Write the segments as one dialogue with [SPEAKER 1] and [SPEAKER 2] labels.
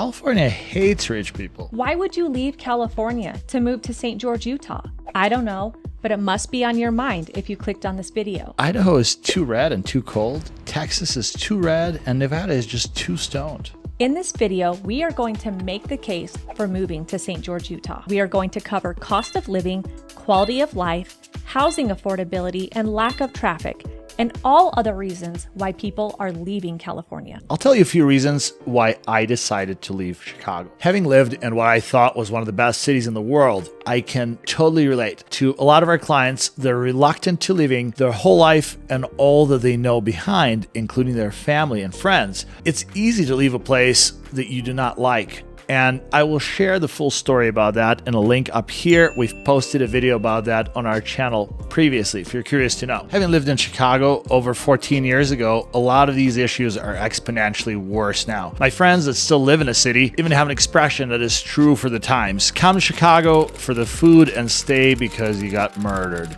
[SPEAKER 1] California hates rich people.
[SPEAKER 2] Why would you leave California to move to St. George, Utah? I don't know, but it must be on your mind if you clicked on this video.
[SPEAKER 1] Idaho is too red and too cold. Texas is too red and Nevada is just too stoned.
[SPEAKER 2] In this video, we are going to make the case for moving to St. George, Utah. We are going to cover cost of living, quality of life, housing affordability, and lack of traffic, and all other reasons why people are leaving California.
[SPEAKER 1] I'll tell you a few reasons why I decided to leave Chicago. Having lived in what I thought was one of the best cities in the world, I can totally relate to a lot of our clients. They're reluctant to leaving their whole life and all that they know behind, including their family and friends. It's easy to leave a place that you do not like. And I will share the full story about that in a link up here. We've posted a video about that on our channel previously, if you're curious to know. Having lived in Chicago over 14 years ago, a lot of these issues are exponentially worse now. My friends that still live in a city even have an expression that is true for the times. Come to Chicago for the food and stay because you got murdered.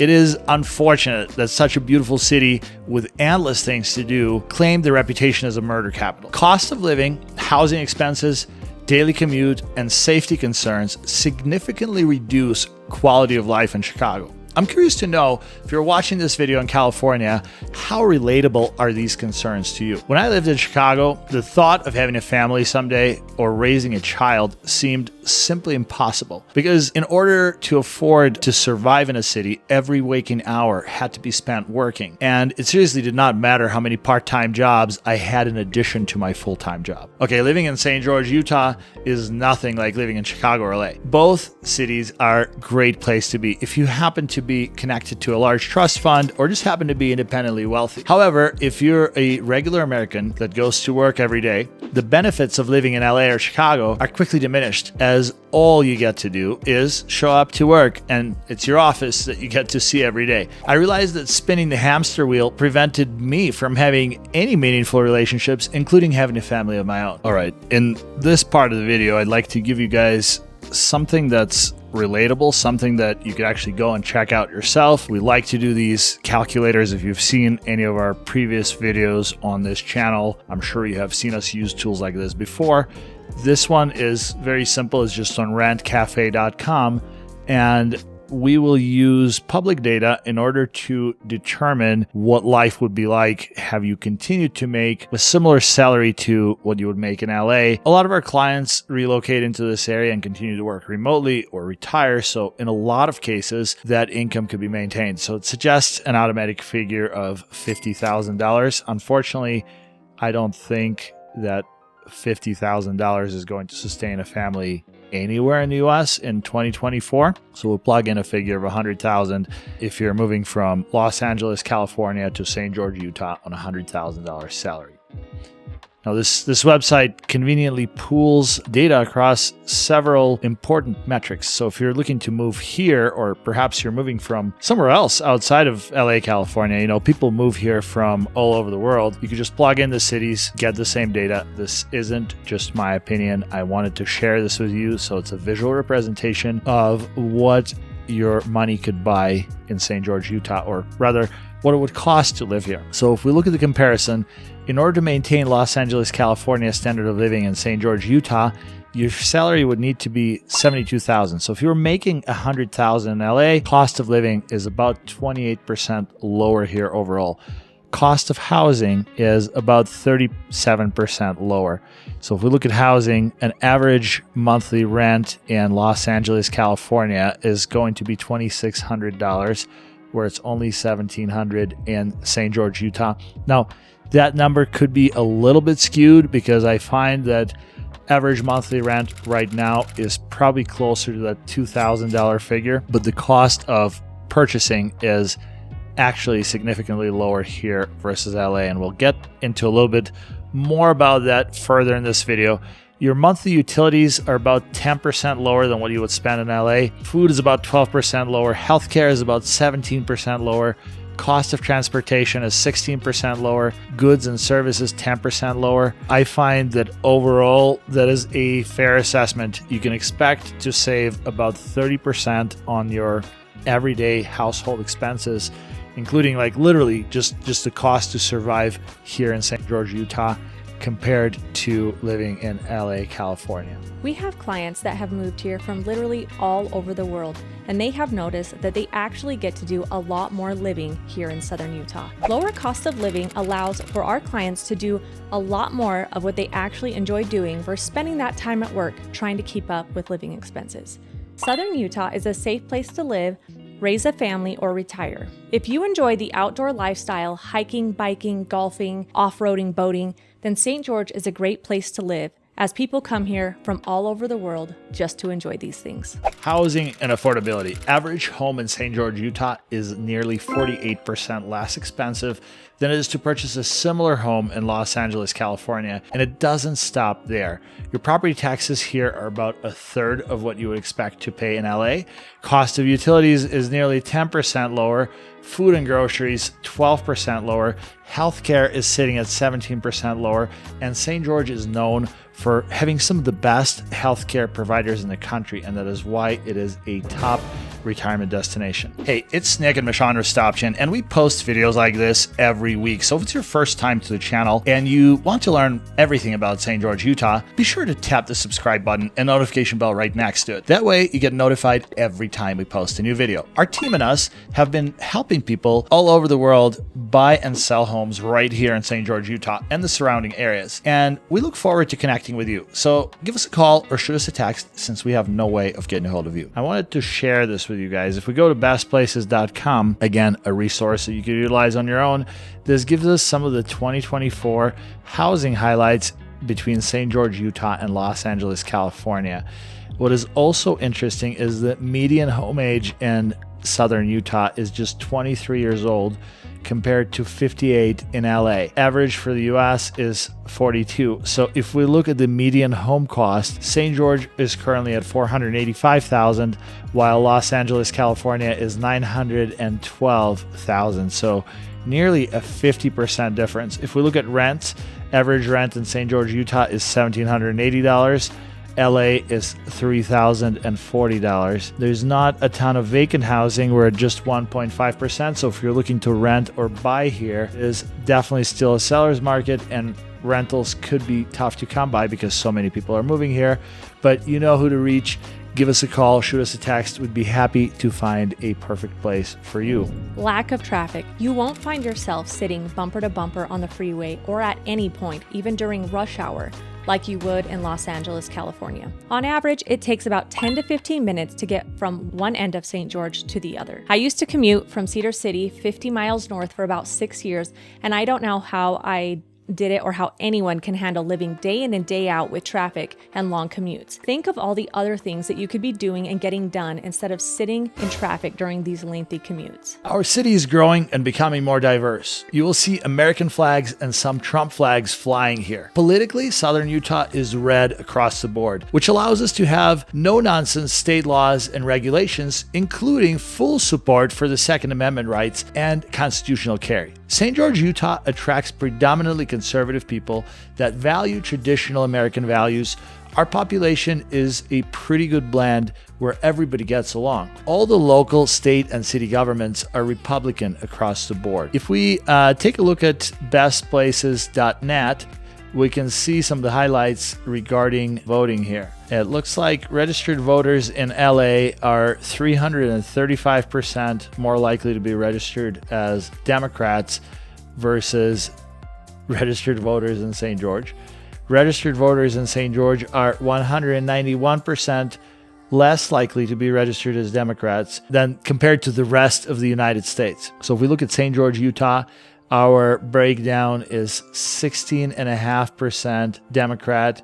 [SPEAKER 1] It is unfortunate that such a beautiful city with endless things to do claimed the reputation as a murder capital. Cost of living, housing expenses, daily commute, and safety concerns significantly reduce quality of life in Chicago. I'm curious to know, if you're watching this video in California, how relatable are these concerns to you? When I lived in Chicago, the thought of having a family someday or raising a child seemed simply impossible, because in order to afford to survive in a city, every waking hour had to be spent working. And it seriously did not matter how many part-time jobs I had in addition to my full-time job. Okay, living in St. George, Utah is nothing like living in Chicago or LA. Both cities are a great place to be if you happen to be connected to a large trust fund or just happen to be independently wealthy. However, if you're a regular American that goes to work every day, the benefits of living in LA or Chicago are quickly diminished, as all you get to do is show up to work and it's your office that you get to see every day. I realized that spinning the hamster wheel prevented me from having any meaningful relationships, including having a family of my own. All right, in this part of the video, I'd like to give you guys something that's relatable, something that you could actually go and check out yourself. We like to do these calculators. If you've seen any of our previous videos on this channel, I'm sure you have seen us use tools like this before. This one is very simple. It's just on rentcafe.com, and we will use public data in order to determine what life would be like have you continued to make a similar salary to what you would make in LA. A lot of our clients relocate into this area and continue to work remotely or retire, so in a lot of cases, that income could be maintained. So it suggests an automatic figure of $50,000. Unfortunately, I don't think that $50,000 is going to sustain a family anywhere in the US in 2024. So we'll plug in a figure of 100,000 if you're moving from Los Angeles, California to St. George, Utah on a $100,000 salary. Now, this website conveniently pools data across several important metrics. So if you're looking to move here, or perhaps you're moving from somewhere else outside of LA, California, people move here from all over the world. You can just plug in the cities, get the same data. This isn't just my opinion. I wanted to share this with you, so it's a visual representation of what your money could buy in St. George, Utah, or rather, what it would cost to live here. So if we look at the comparison, in order to maintain Los Angeles, California standard of living in St. George, Utah, your salary would need to be $72,000. So if you were making $100,000 in LA, cost of living is about 28% lower here overall. Cost of housing is about 37% lower. So if we look at housing, an average monthly rent in Los Angeles, California is going to be $2,600, where it's only $1,700 in St. George, Utah. Now, that number could be a little bit skewed because I find that average monthly rent right now is probably closer to that $2,000 figure, but the cost of purchasing is actually significantly lower here versus LA, and we'll get into a little bit more about that further in this video. Your monthly utilities are about 10% lower than what you would spend in LA. Food is about 12% lower. Healthcare is about 17% lower. Cost of transportation is 16% lower. Goods and services 10% lower. I find that overall, that is a fair assessment. You can expect to save about 30% on your everyday household expenses, including like literally just the cost to survive here in St. George, Utah, compared to living in LA, California?
[SPEAKER 2] We have clients that have moved here from literally all over the world, and they have noticed that they actually get to do a lot more living here in Southern Utah. Lower cost of living allows for our clients to do a lot more of what they actually enjoy doing versus spending that time at work trying to keep up with living expenses. Southern Utah is a safe place to live, raise a family, or retire. If you enjoy the outdoor lifestyle, hiking, biking, golfing, off-roading, boating, then St. George is a great place to live, as people come here from all over the world just to enjoy these things.
[SPEAKER 1] Housing and affordability. Average home in St. George, Utah is nearly 48% less expensive than it is to purchase a similar home in Los Angeles, California. And it doesn't stop there. Your property taxes here are about a third of what you would expect to pay in LA. Cost of utilities is nearly 10% lower. Food and groceries, 12% lower. Healthcare is sitting at 17% lower. And St. George is known for having some of the best healthcare providers in the country, and that is why it is a top retirement destination. Hey, it's Nick and Mishan Rostopchin, and we post videos like this every week. So if it's your first time to the channel and you want to learn everything about St. George, Utah, be sure to tap the subscribe button and notification bell right next to it. That way you get notified every time we post a new video. Our team and us have been helping people all over the world buy and sell homes right here in St. George, Utah and the surrounding areas. And we look forward to connecting with you. So give us a call or shoot us a text since we have no way of getting a hold of you. I wanted to share this with you guys. If we go to bestplaces.com, again, a resource that you can utilize on your own, this gives us some of the 2024 housing highlights between St. George, Utah and Los Angeles, California. What is also interesting is that median home age in Southern Utah is just 23 years old compared to 58 in LA. Average for the US is 42. So if we look at the median home cost, St. George is currently at $485,000, while Los Angeles, California is $912,000. So nearly a 50% difference. If we look at rents, average rent in St. George, Utah is $1,780. LA is $3,040. There's not a ton of vacant housing. We're at just 1.5%. So if you're looking to rent or buy here, it is definitely still a seller's market, and rentals could be tough to come by because so many people are moving here. But you know who to reach. Give us a call, shoot us a text. We'd be happy to find a perfect place for you.
[SPEAKER 2] Lack of traffic. You won't find yourself sitting bumper to bumper on the freeway or at any point, even during rush hour, like you would in Los Angeles, California. On average, it takes about 10 to 15 minutes to get from one end of St. George to the other. I used to commute from Cedar City 50 miles north for about 6 years, and I don't know how I did it or how anyone can handle living day in and day out with traffic and long commutes. Think of all the other things that you could be doing and getting done instead of sitting in traffic during these lengthy commutes.
[SPEAKER 1] Our city is growing and becoming more diverse. You will see American flags and some Trump flags flying here. Politically, Southern Utah is red across the board, which allows us to have no-nonsense state laws and regulations, including full support for the Second Amendment rights and constitutional carry. St. George, Utah attracts predominantly conservative people that value traditional American values. Our population is a pretty good blend where everybody gets along. All the local, state, and city governments are Republican across the board. If we take a look at bestplaces.net, we can see some of the highlights regarding voting here. It looks like registered voters in LA are 335% more likely to be registered as Democrats versus registered voters in St. George. Registered voters in St. George are 191% less likely to be registered as Democrats than compared to the rest of the United States. So if we look at St. George, Utah, our breakdown is 16.5% Democrat,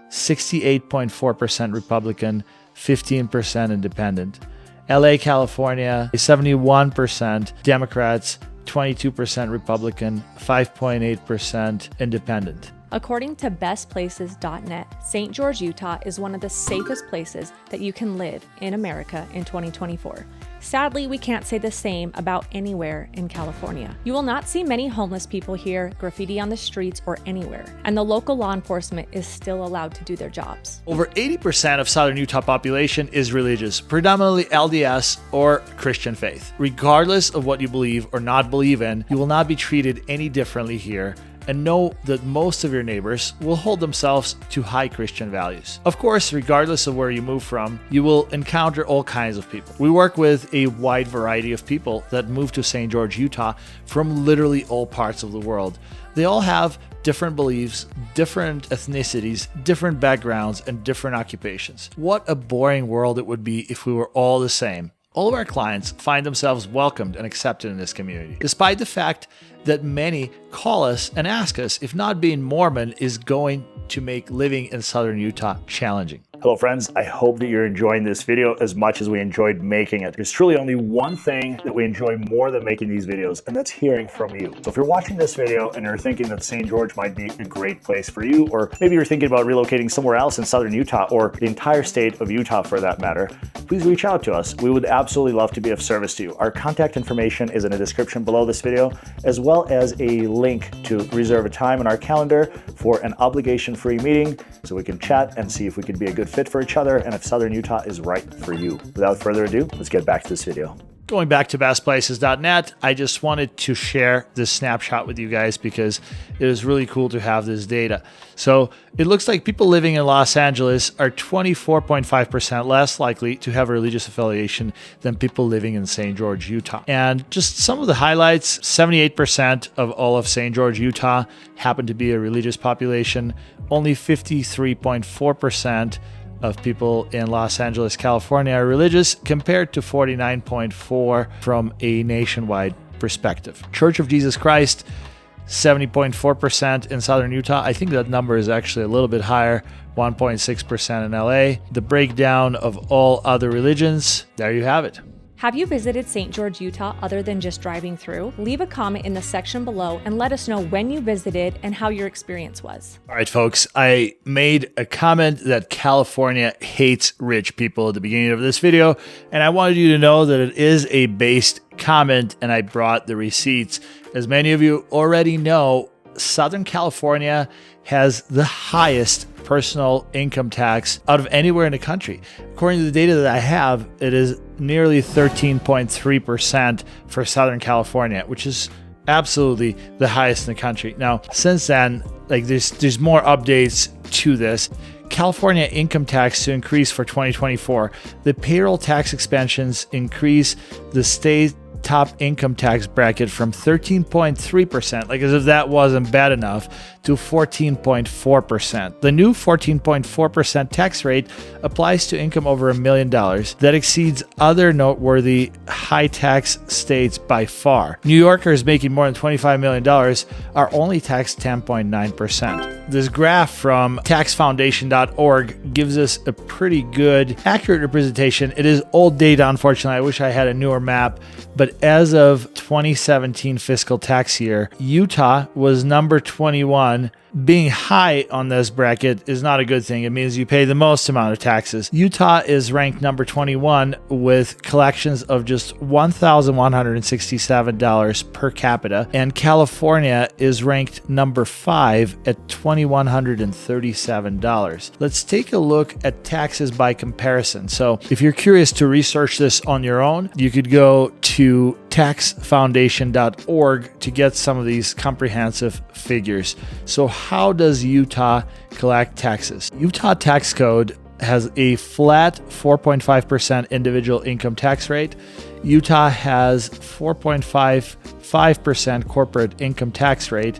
[SPEAKER 1] 68.4% Republican, 15% Independent. LA, California, 71% Democrats, 22% Republican, 5.8% Independent.
[SPEAKER 2] According to bestplaces.net, St. George, Utah is one of the safest places that you can live in America in 2024. Sadly, we can't say the same about anywhere in California. You will not see many homeless people here, graffiti on the streets, or anywhere, and the local law enforcement is still allowed to do their jobs.
[SPEAKER 1] Over 80% of Southern Utah population is religious, predominantly LDS or Christian faith. Regardless of what you believe or not believe in, you will not be treated any differently here and know that most of your neighbors will hold themselves to high Christian values. Of course, regardless of where you move from, you will encounter all kinds of people. We work with a wide variety of people that move to St. George, Utah from literally all parts of the world. They all have different beliefs, different ethnicities, different backgrounds, and different occupations. What a boring world it would be if we were all the same. All of our clients find themselves welcomed and accepted in this community, despite the fact that many call us and ask us if not being Mormon is going to make living in southern Utah challenging.
[SPEAKER 3] Hello friends, I hope that you're enjoying this video as much as we enjoyed making it. There's truly only one thing that we enjoy more than making these videos, and that's hearing from you. So if you're watching this video and you're thinking that St. George might be a great place for you, or maybe you're thinking about relocating somewhere else in southern Utah, or the entire state of Utah for that matter, please reach out to us. We would absolutely love to be of service to you. Our contact information is in the description below this video, as well as a link to reserve a time in our calendar for an obligation-free meeting so we can chat and see if we could be a good fit for each other and if southern Utah is right for you. Without further ado, let's get back to this video.
[SPEAKER 1] Going back to bestplaces.net, I just wanted to share this snapshot with you guys because it is really cool to have this data. So it looks like people living in Los Angeles are 24.5% less likely to have a religious affiliation than people living in St. George, Utah. And just some of the highlights, 78% of all of St. George, Utah happen to be a religious population. Only 53.4% of people in Los Angeles, California are religious, compared to 49.4% from a nationwide perspective. Church of Jesus Christ, 70.4% in southern Utah. I think that number is actually a little bit higher, 1.6% in LA. The breakdown of all other religions, there you have it.
[SPEAKER 2] Have you visited St. George, Utah other than just driving through? Leave a comment in the section below and let us know when you visited and how your experience was.
[SPEAKER 1] All right, folks, I made a comment that California hates rich people at the beginning of this video, and I wanted you to know that it is a based comment, and I brought the receipts. As many of you already know, Southern California has the highest personal income tax out of anywhere in the country. According to the data that I have, it is nearly 13.3% for Southern California, which is absolutely the highest in the country. Now, since then, there's more updates to this. California income tax to increase for 2024. The payroll tax expansions increase the state top income tax bracket from 13.3%, like as if that wasn't bad enough, to 14.4%. The new 14.4% tax rate applies to income over $1 million. That exceeds other noteworthy high tax states by far. New Yorkers making more than $25 million are only taxed 10.9%. This graph from taxfoundation.org gives us a pretty good, accurate representation. It is old data, unfortunately. I wish I had a newer map, but as of 2017 fiscal tax year, Utah was number 21. Being high on this bracket is not a good thing. It means you pay the most amount of taxes. Utah is ranked number 21 with collections of just $1,167 per capita, and California is ranked number 5 at $2,137. Let's take a look at taxes by comparison. So if you're curious to research this on your own, you could go to taxfoundation.org to get some of these comprehensive figures. So how does Utah collect taxes? Utah tax code has a flat 4.5% individual income tax rate. Utah has 4.55% corporate income tax rate.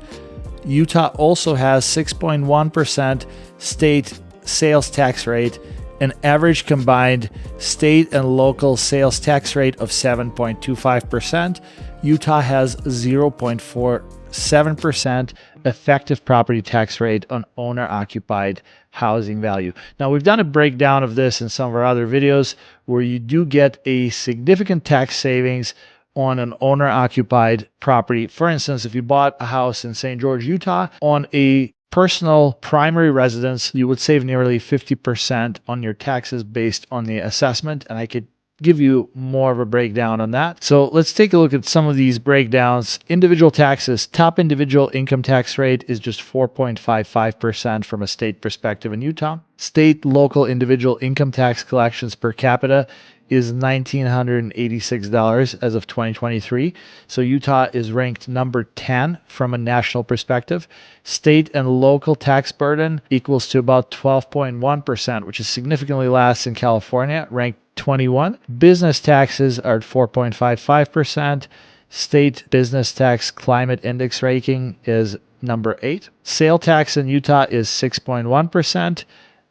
[SPEAKER 1] Utah also has 6.1% state sales tax rate, an average combined state and local sales tax rate of 7.25%. Utah has 0.47% effective property tax rate on owner-occupied housing value. Now, we've done a breakdown of this in some of our other videos where you do get a significant tax savings on an owner-occupied property. For instance, if you bought a house in St. George, Utah, on a personal primary residence, you would save nearly 50% on your taxes based on the assessment. And I could give you more of a breakdown on that. So let's take a look at some of these breakdowns. Individual taxes. Top individual income tax rate is just 4.55% from a state perspective in Utah. State, local, individual income tax collections per capita is $1,986 as of 2023. So Utah is ranked number 10 from a national perspective. State and local tax burden equals to about 12.1%, which is significantly less in California, ranked 21. Business taxes are at 4.55%. State business tax climate index ranking is number 8. Sale tax in Utah is 6.1%.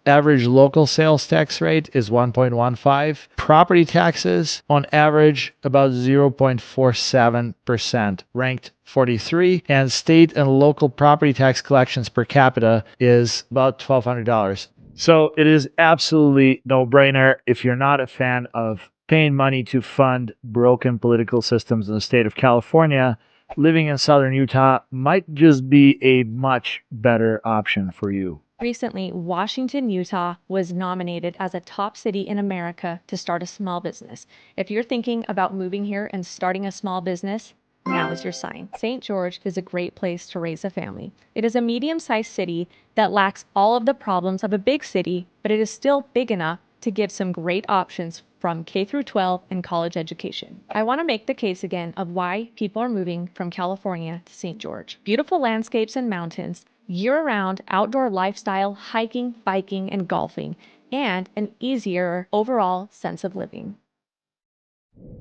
[SPEAKER 1] Average local sales tax rate is 1.15. Property taxes on average about 0.47%, ranked 43. And state and local property tax collections per capita is about $1,200. So it is absolutely no-brainer if you're not a fan of paying money to fund broken political systems in the state of California. Living in southern Utah might just be a much better option for you.
[SPEAKER 2] Recently, Washington, Utah was nominated as a top city in America to start a small business. If you're thinking about moving here and starting a small business, now is your sign. St. George is a great place to raise a family. It is a medium-sized city that lacks all of the problems of a big city, but it is still big enough to give some great options from K through 12 and college education. I want to make the case again of why people are moving from California to St. George. Beautiful landscapes and mountains, year-round outdoor lifestyle, hiking, biking, and golfing, and an easier overall sense of living.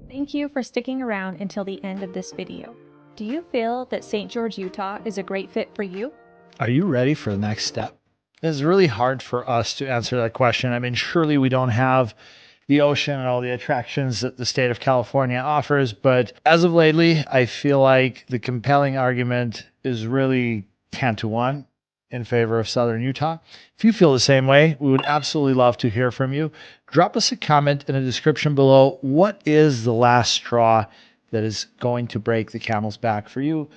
[SPEAKER 2] Thank you for sticking around until the end of this video. Do you feel that St. George, Utah is a great fit for you?
[SPEAKER 1] Are you ready for the next step? It's really hard for us to answer that question. I mean, surely we don't have the ocean and all the attractions that the state of California offers, but as of lately, I feel like the compelling argument is really 10-1 in favor of southern Utah. If you feel the same way, we would absolutely love to hear from you. Drop us a comment in the description below. What is the last straw that is going to break the camel's back for you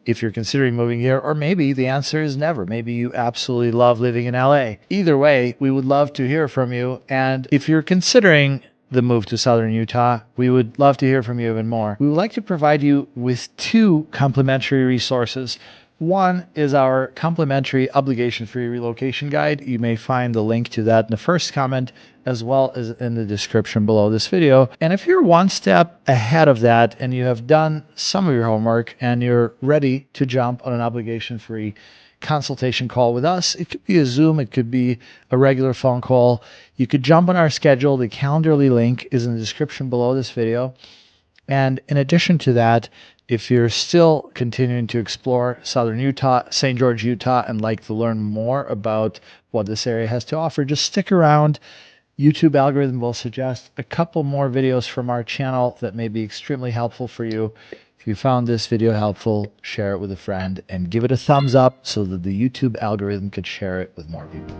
[SPEAKER 1] if you're considering moving here? Or maybe the answer is never. Maybe you absolutely love living in LA. Either way, we would love to hear from you. And if you're considering the move to southern Utah, we would love to hear from you even more. We would like to provide you with 2 complimentary resources. One is our complimentary obligation-free relocation guide. You may find the link to that in the first comment, as well as in the description below this video. And if you're one step ahead of that and you have done some of your homework and you're ready to jump on an obligation-free consultation call with us, it could be a Zoom, it could be a regular phone call. You could jump on our schedule. The Calendly link is in the description below this video. And in addition to that, if you're still continuing to explore southern Utah, St. George, Utah, and like to learn more about what this area has to offer, just stick around. YouTube algorithm will suggest a couple more videos from our channel that may be extremely helpful for you. If you found this video helpful, share it with a friend and give it a thumbs up so that the YouTube algorithm could share it with more people.